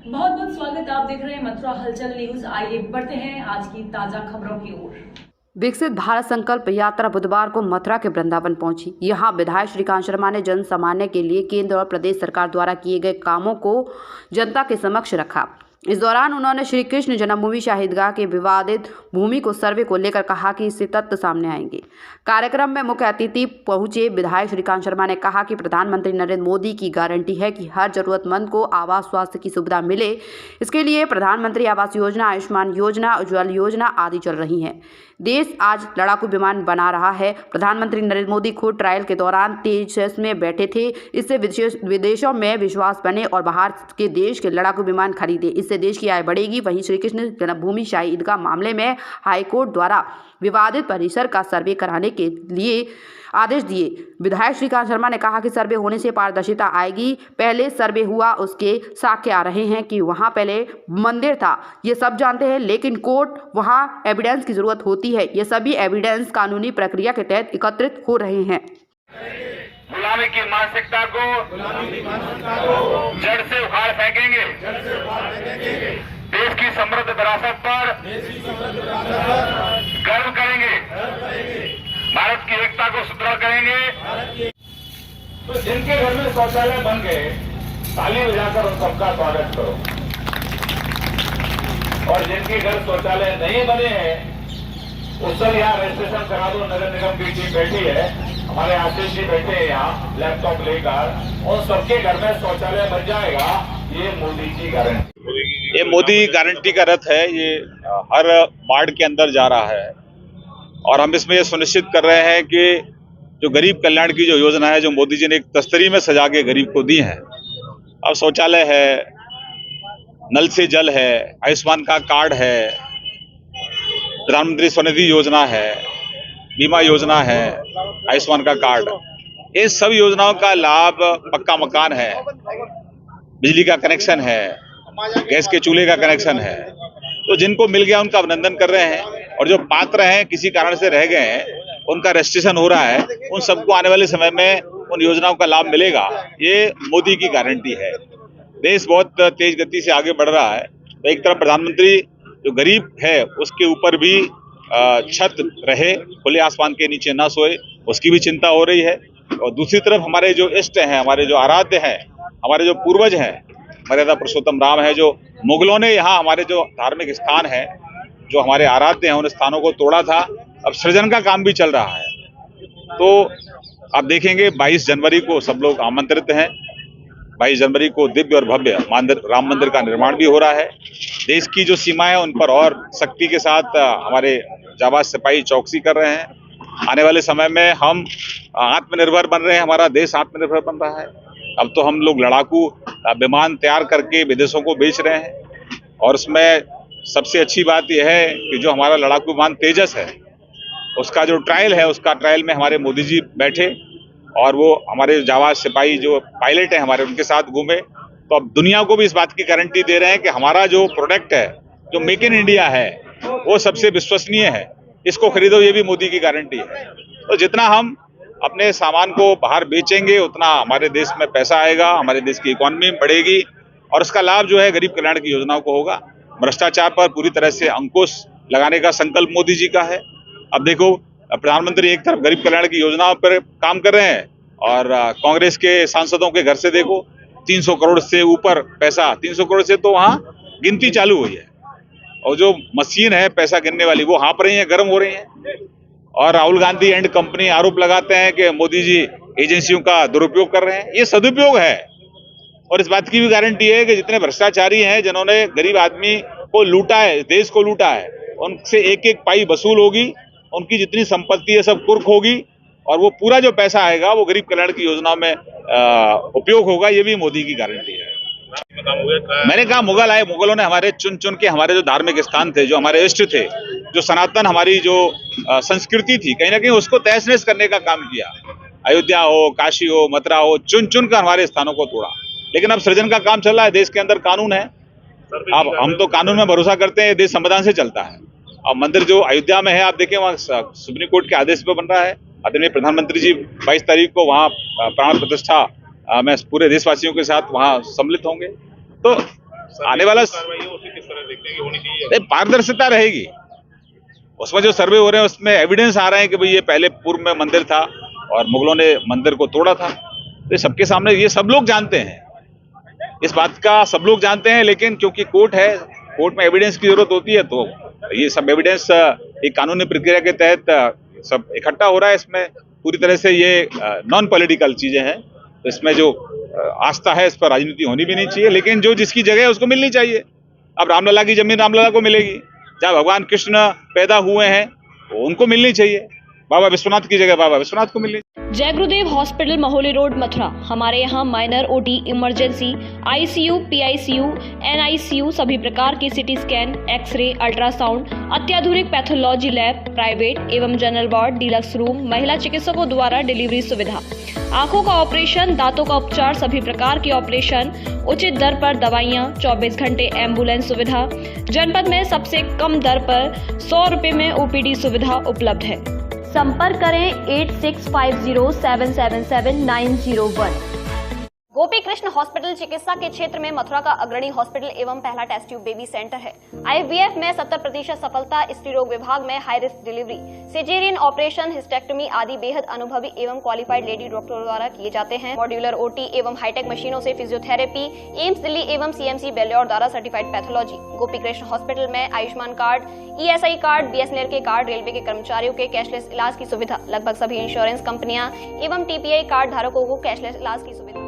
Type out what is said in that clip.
बहुत बहुत स्वागत। आप देख रहे हैं मथुरा हलचल न्यूज। आइए बढ़ते हैं आज की ताजा खबरों की ओर। विकसित भारत संकल्प यात्रा बुधवार को मथुरा के वृंदावन पहुंची। यहां विधायक श्रीकांत शर्मा ने जन सामान्य के लिए केंद्र और प्रदेश सरकार द्वारा किए गए कामों को जनता के समक्ष रखा। इस दौरान उन्होंने श्री कृष्ण जन्मभूमि शाहिदगाह के विवादित भूमि को सर्वे को लेकर कहा कि इससे तथ्य सामने आएंगे। कार्यक्रम में मुख्य अतिथि पहुंचे विधायक श्रीकांत शर्मा ने कहा कि प्रधानमंत्री नरेंद्र मोदी की गारंटी है कि हर जरूरतमंद को आवास, स्वास्थ्य की सुविधा मिले। इसके लिए प्रधानमंत्री आवास योजना, आयुष्मान योजना, उज्ज्वल योजना आदि चल रही हैं। देश आज लड़ाकू विमान बना रहा है। प्रधानमंत्री नरेंद्र मोदी खुद ट्रायल के दौरान तेजस में बैठे थे। इससे विदेशों में विश्वास बने और बाहर के देश के लड़ाकू विमान खरीदे। इससे देश की आय बढ़ेगी। वहीं श्री कृष्ण जन्मभूमि शाही ईदगाह मामले में हाईकोर्ट द्वारा विवादित परिसर का सर्वे कराने के लिए आदेश दिए। विधायक श्रीकांत शर्मा ने कहा कि सर्वे होने से पारदर्शिता आएगी। पहले सर्वे हुआ, उसके साक्ष्य आ रहे हैं कि वहां पहले मंदिर था, ये सब जानते हैं, लेकिन कोर्ट वहां एविडेंस की जरूरत होती है। ये सभी एविडेंस कानूनी प्रक्रिया के तहत एकत्रित हो रहे हैं। गुलामी की मानसिकता को जड़ से उखाड़ फेंकेंगे। देश की समृद्ध विरासत पर गर्व करेंगे। भारत की एकता को सुदृढ़ करेंगे। तो जिनके घर में शौचालय बन गए, ताली बजाकर उन सबका स्वागत करो। और जिनके घर शौचालय नहीं बने हैं, उस सब यहाँ रजिस्ट्रेशन करा दो। नगर निगम की टीम बैठी है, हमारे आशीष जी बैठे हैं यहाँ लैपटॉप लेकर। उन सबके घर में शौचालय बन जाएगा। ये मोदी की गारंटी, ये मोदी गारंटी का रथ है। ये हर वार्ड के अंदर जा रहा है और हम इसमें ये सुनिश्चित कर रहे हैं कि जो गरीब कल्याण की जो योजना है, जो मोदी जी ने एक तस्तरी में सजा के गरीब को दी है, अब शौचालय है, नल से जल है, आयुष्मान का कार्ड है, प्रधानमंत्री स्वनिधि योजना है, बीमा योजना है, आयुष्मान का कार्ड, इन सब योजनाओं का लाभ, पक्का मकान है, बिजली का कनेक्शन है, गैस के चूल्हे का कनेक्शन है। तो जिनको मिल गया उनका अभिनंदन कर रहे हैं और जो पात्र हैं, किसी कारण से रह गए हैं, उनका रजिस्ट्रेशन हो रहा है। उन सबको आने वाले समय में उन योजनाओं का लाभ मिलेगा। ये मोदी की गारंटी है। देश बहुत तेज गति से आगे बढ़ रहा है। तो एक तरफ प्रधानमंत्री जो गरीब है उसके ऊपर भी छत रहे, खुले आसमान के नीचे ना सोए, उसकी भी चिंता हो रही है। और दूसरी तरफ हमारे जो इष्ट हैं, हमारे जो आराध्य हैं, हमारे जो पूर्वज हैं, मर्यादा पुरुषोत्तम राम है, जो मुगलों ने यहाँ हमारे जो धार्मिक स्थान है, जो हमारे आराध्य हैं, उन स्थानों को तोड़ा था। अब सृजन का काम भी चल रहा है। तो आप देखेंगे 22 जनवरी को सब लोग आमंत्रित हैं। 22 जनवरी को दिव्य और भव्य राम मंदिर का निर्माण भी हो रहा है। देश की जो सीमाएं उन पर और सख्ती के साथ हमारे जाबाज सिपाही चौकसी कर रहे हैं। आने वाले समय में हम आत्मनिर्भर बन रहे हैं, हमारा देश आत्मनिर्भर बन रहा है। अब तो हम लोग लड़ाकू विमान तैयार करके विदेशों को बेच रहे हैं। और उसमें सबसे अच्छी बात यह है कि जो हमारा लड़ाकू विमान तेजस है, उसका जो ट्रायल है, उसका ट्रायल में हमारे मोदी जी बैठे और वो हमारे जाबाज सिपाही जो पायलट हैं हमारे, उनके साथ घूमे। तो अब दुनिया को भी इस बात की गारंटी दे रहे हैं कि हमारा जो प्रोडक्ट है, जो मेक इन इंडिया है, वो सबसे विश्वसनीय है। इसको खरीदो, ये भी मोदी की गारंटी है। तो जितना हम अपने सामान को बाहर बेचेंगे, उतना हमारे देश में पैसा आएगा, हमारे देश की इकोनॉमी बढ़ेगी और उसका लाभ जो है गरीब कल्याण की योजनाओं को होगा। भ्रष्टाचार पर पूरी तरह से अंकुश लगाने का संकल्प मोदी जी का है। अब देखो, प्रधानमंत्री एक तरफ गरीब कल्याण की योजनाओं पर काम कर रहे हैं और कांग्रेस के सांसदों के घर से देखो 300 करोड़ से ऊपर पैसा, 300 करोड़ से तो वहां गिनती चालू हुई है और जो मशीन है पैसा गिनने वाली, वो हाँप रही है, गर्म हो रही है। और राहुल गांधी एंड कंपनी आरोप लगाते हैं कि मोदी जी एजेंसियों का दुरुपयोग कर रहे हैं। ये सदुपयोग है। और इस बात की भी गारंटी है कि जितने भ्रष्टाचारी हैं, जिन्होंने गरीब आदमी को लूटा है, देश को लूटा है, उनसे एक एक पाई वसूल होगी। उनकी जितनी संपत्ति है सब कुर्क होगी और वो पूरा जो पैसा आएगा वो गरीब कल्याण की योजनाओं में उपयोग होगा। ये भी मोदी की गारंटी है। मैंने कहा मुगल आए, मुगलों ने हमारे चुन चुन के हमारे जो धार्मिक स्थान थे, जो हमारे इष्ट थे, जो सनातन हमारी जो संस्कृति थी, कहीं ना कहीं उसको तहस नहस करने का काम किया। अयोध्या हो, काशी हो, मथुरा हो, चुन चुन कर हमारे स्थानों को तोड़ा। लेकिन अब सृजन का काम चल रहा है। देश के अंदर कानून है। अब हम तो कानून में भरोसा करते हैं, देश संविधान से चलता है। अब मंदिर जो अयोध्या में है, आप देखें वहाँ सुप्रीम कोर्ट के आदेश पे बन रहा है। आदरणीय प्रधानमंत्री जी 22 तारीख को वहाँ प्राण प्रतिष्ठा में पूरे देशवासियों के साथ वहाँ सम्मिलित होंगे। तो आने वाला पारदर्शिता रहेगी। उसमें जो सर्वे हो रहे हैं उसमें एविडेंस आ रहे हैं कि भाई ये पहले पूर्व में मंदिर था और मुगलों ने मंदिर को तोड़ा था। तो सबके सामने ये सब लोग जानते हैं, इस बात का सब लोग जानते हैं, लेकिन क्योंकि कोर्ट है, कोर्ट में एविडेंस की जरूरत होती है, तो ये सब एविडेंस एक कानूनी प्रक्रिया के तहत सब इकट्ठा हो रहा है। इसमें पूरी तरह से ये नॉन पॉलिटिकल चीजें हैं, तो इसमें जो आस्था है इस पर राजनीति होनी भी नहीं चाहिए, लेकिन जो जिसकी जगह है उसको मिलनी चाहिए। अब रामलला की जमीन रामलला को मिलेगी, जहाँ भगवान कृष्ण पैदा हुए हैं तो उनको मिलनी चाहिए, बाबा विश्वनाथ की जगह बाबा विश्वनाथ को मिलनी चाहिए। जय गुरुदेव हॉस्पिटल महोली रोड मथुरा। हमारे यहाँ minor OT, emergency, ICU, PICU, NICU, सभी प्रकार की सिटी स्कैन, एक्सरे, अल्ट्रासाउंड, अत्याधुनिक पैथोलॉजी लैब, प्राइवेट एवं जनरल वार्ड, डीलक्स रूम, महिला चिकित्सकों द्वारा डिलीवरी सुविधा, आंखों का ऑपरेशन, दांतों का उपचार, सभी प्रकार की ऑपरेशन, उचित दर पर दवाइयाँ, 24 घंटे एम्बुलेंस सुविधा, जनपद में सबसे कम दर पर 100 रुपए में ओपीडी सुविधा उपलब्ध है। संपर्क करें 8650777901। गोपी कृष्ण हॉस्पिटल चिकित्सा के क्षेत्र में मथुरा का अग्रणी हॉस्पिटल एवं पहला टेस्ट ट्यूब बेबी सेंटर है। आईवीएफ में 70% सफलता, स्त्री रोग विभाग में high risk delivery, caesarean operation, hysterectomy आदि बेहद अनुभवी एवं क्वालिफाइड लेडी डॉक्टरों द्वारा किए जाते हैं। मॉड्यूलर ओटी एवं हाईटेक मशीनों से फिजियोथेरेपी, एम्स दिल्ली एवं सीएमसी बेल्योर द्वारा certified pathology. Gopi Krishna hospital में Ayushman card, ESI card, BSNL के कार्ड, रेलवे के कर्मचारियों के कैशलेस इलाज की सुविधा, लगभग सभी इंश्योरेंस कंपनियां एवं टीपीआई कार्ड धारकों को कैशलेस इलाज की सुविधा।